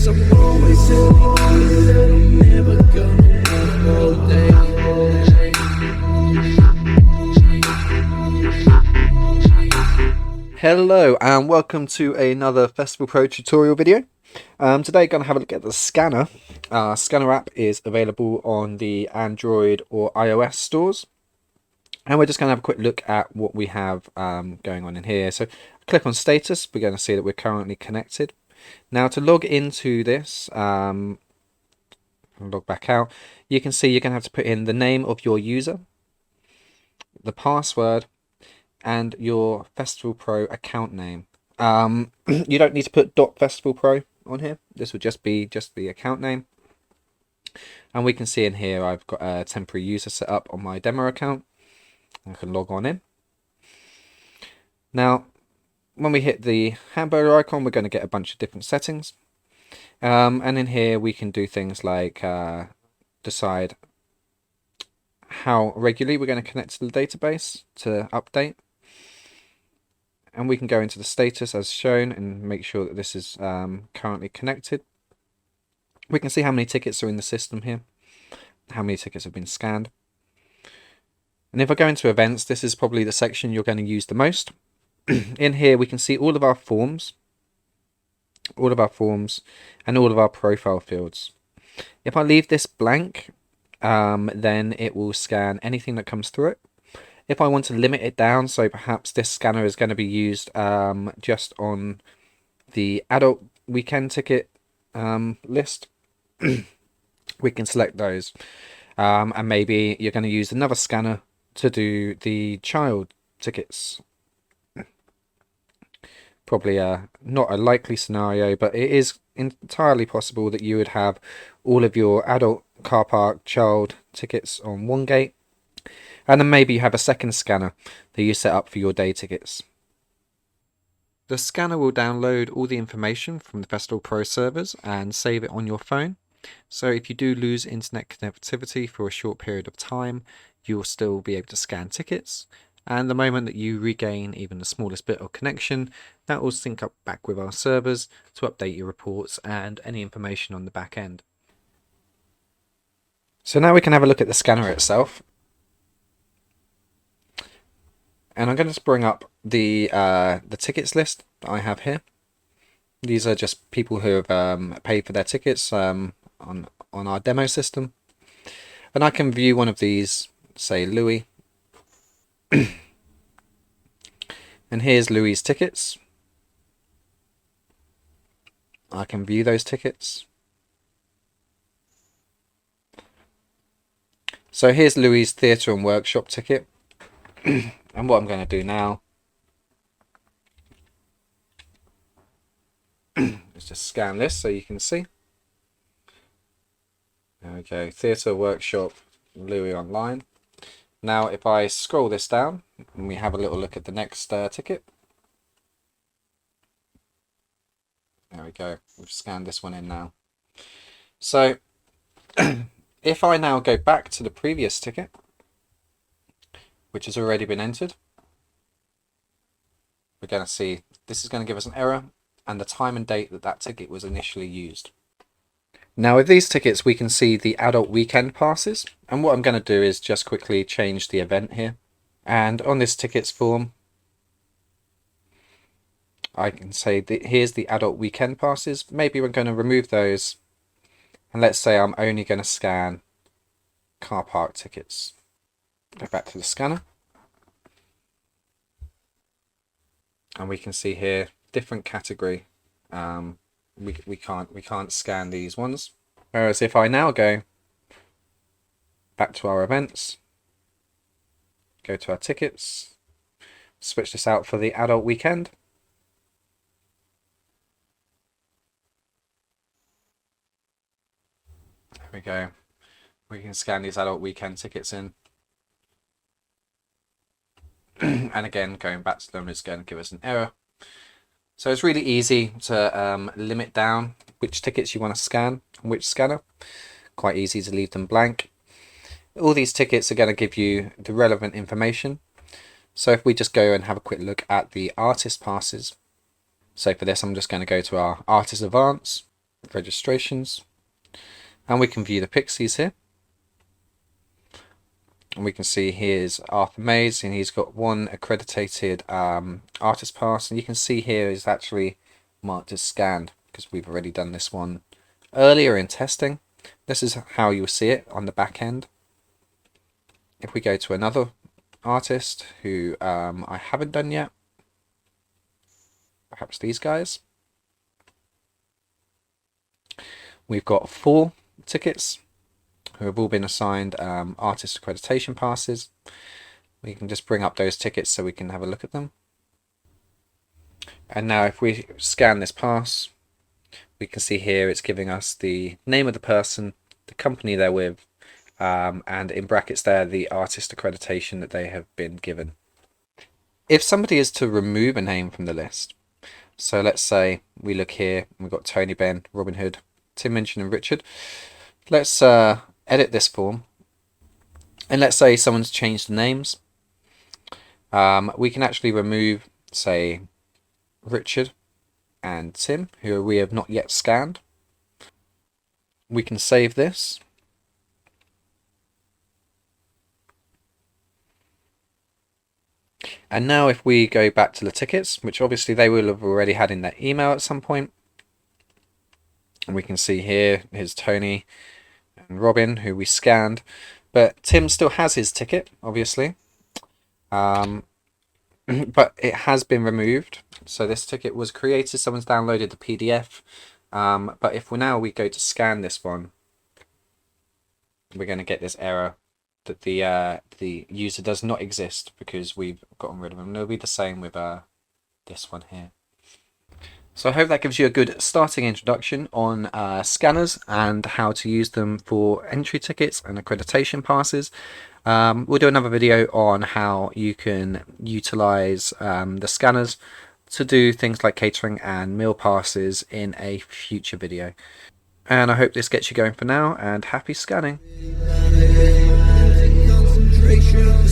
guess I'm always in the good. I'm never gonna win all day. Hello and welcome to another Festival Pro tutorial video. Today going to have a look at the Scanner. Scanner app is available on the Android or iOS stores. And we're just going to have a quick look at what we have going on in here. So click on status, we're going to see that we're currently connected. Now to log into this, log back out, you can see you're going to have to put in the name of your user, the password, and your Festival Pro account name. You don't need to put .Festival Pro on here. This would just be the account name. And we can see in here I've got a temporary user set up on my demo account. I can log on in. Now, when we hit the hamburger icon, we're going to get a bunch of different settings. And in here we can do things like decide how regularly we're going to connect to the database to update. And we can go into the status as shown and make sure that this is currently connected. We can see how many tickets are in the system here, how many tickets have been scanned. And if I go into events, this is probably the section you're going to use the most. In here we can see all of our forms and all of our profile fields. If I leave this blank, then it will scan anything that comes through it. If I want to limit it down, so perhaps this scanner is going to be used just on the adult weekend ticket list, we can select those. And maybe you're going to use another scanner to do the child tickets. Probably not a likely scenario, but it is entirely possible that you would have all of your adult car park child tickets on one gate. And then maybe you have a second scanner that you set up for your day tickets. The scanner will download all the information from the Festival Pro servers and save it on your phone. So if you do lose internet connectivity for a short period of time, you will still be able to scan tickets. And the moment that you regain even the smallest bit of connection, that will sync up back with our servers to update your reports and any information on the back end. So now we can have a look at the scanner itself. And I'm going to just bring up the tickets list that I have here. These are just people who have paid for their tickets on our demo system. And I can view one of these, say Louis. And here's Louis's tickets. I can view those tickets. So here's Louis's theatre and workshop ticket. And what I'm going to do now is just scan this so you can see. There we go, theatre, workshop, Louis online. Now if I scroll this down and we have a little look at the next ticket. There we go, we've scanned this one in now. So if I now go back to the previous ticket, which has already been entered, we're going to see this is going to give us an error and the time and date that that ticket was initially used. Now with these tickets we can see the adult weekend passes, and what I'm going to do is just quickly change the event here, and on this tickets form I can say that here's the adult weekend passes. Maybe we're going to remove those, and let's say I'm only going to scan car park tickets. Go back to the scanner, and we can see here different category. We can't scan these ones. Whereas if I now go back to our events, go to our tickets, switch this out for the adult weekend, there we go. We can scan these adult weekend tickets in. And again, going back to them is going to give us an error. So it's really easy to limit down which tickets you want to scan on which scanner. Quite easy to leave them blank. All these tickets are going to give you the relevant information. So if we just go and have a quick look at the artist passes. So for this, I'm just going to go to our artist advance. registrations, and we can view the Pixies here. And we can see here's Arthur Mays, and he's got one accredited artist pass, and you can see here is actually marked as scanned because we've already done this one earlier in testing. This is how you'll see it on the back end. If we go to another artist who I haven't done yet, perhaps these guys, we've got 4 tickets who have all been assigned artist accreditation passes. We can just bring up those tickets so we can have a look at them. And now if we scan this pass, we can see here it's giving us the name of the person, the company they're with, and in brackets there the artist accreditation that they have been given. If somebody is to remove a name from the list, so let's say we look here, we've got Tony Benn, Robin Hood, Tim Minchin and Richard. Let's edit this form, and let's say someone's changed the names. We can actually remove, say, Richard and Tim, who we have not yet scanned. We can save this. And now if we go back to the tickets, which obviously they will have already had in their email at some point, and we can see here, here's Tony and Robin, who we scanned, but Tim still has his ticket, obviously, but it has been removed. So this ticket was created, someone's downloaded the PDF, but if we go to scan this one, we're going to get this error that the user does not exist because we've gotten rid of them. It'll be the same with this one here. So I hope that gives you a good starting introduction on scanners and how to use them for entry tickets and accreditation passes. We'll do another video on how you can utilize the scanners to do things like catering and meal passes in a future video. And I hope this gets you going for now, and happy scanning. Concentration.